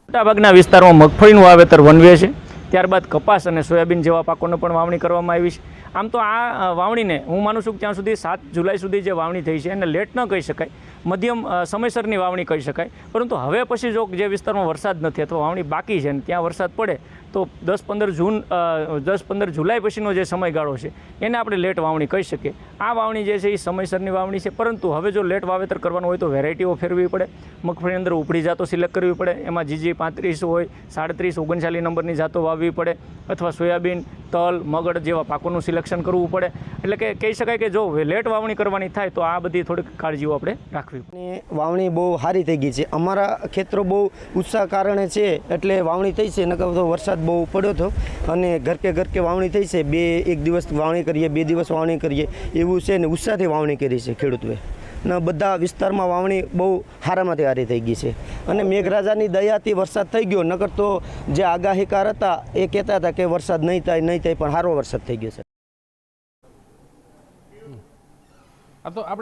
મોટાભાગના વિસ્તારોમાં મગફળીનું વાવેતર વનવે છે, ત્યારબાદ કપાસ અને સોયાબીન જેવા પાકોનો પણ વાવણી કરવામાં આવી છે. આમ તો આ વાવણીને હું માનું છું કે ત્યાં સુધી 7 જુલાઈ સુધી જે વાવણી થઈ છે એને લેટ ન કહી શકાય, મધ્યમ સમયસરની વાવણી કહી શકાય. પરંતુ હવે પછી જો જે વિસ્તારમાં વરસાદ નથી અથવા વાવણી બાકી છે અને ત્યાં વરસાદ પડે તો 10-15 જુલાઈ પછીનો જે સમયગાળો છે એને આપણે લેટ વાવણી કહી શકીએ. આ વાવણી જે છે એ સમયસરની વાવણી છે, પરંતુ હવે જો લેટ વાવેતર કરવાનું હોય તો વેરાયટીઓ ફેરવી પડે. મગફળી અંદર ઉપડી જાતો સિલેક્ટ કરવી પડે, એમાં GG 35 હોય, 37, 39 નંબરની જાતો વાવવી પડે, અથવા સોયાબીન, તલ, મગડ જેવા પાકોનું સિલેક્શન કરવું પડે. એટલે કે કહી શકાય કે જો લેટ વાવણી કરવાની થાય તો આ બધી થોડીક કાળજીઓ આપણે રાખવી પડે. વાવણી બહુ સારી થઈ ગઈ છે, અમારા ખેતરો બહુ ઉત્સાહ કારણે છે એટલે વાવણી થઈ છે. નકર તો વરસાદ બહુ પડ્યો હતો અને ઘર કે વાવણી થઈ છે. એક દિવસ વાવણી કરીએ, 2 દિવસ વાવણી કરીએ એવું છે ને ઉત્સાહથી વાવણી કરી છે ખેડૂતોએ. ને બધા વિસ્તારમાં વાવણી બહુ સારામાંથી સારી થઈ ગઈ છે અને મેઘરાજાની દયાથી વરસાદ થઈ ગયો. નકર તો જે આગાહીકાર હતા એ કહેતા હતા કે વરસાદ નહીં થાય, પણ સારો વરસાદ થઈ ગયો છે. આ તો આપણે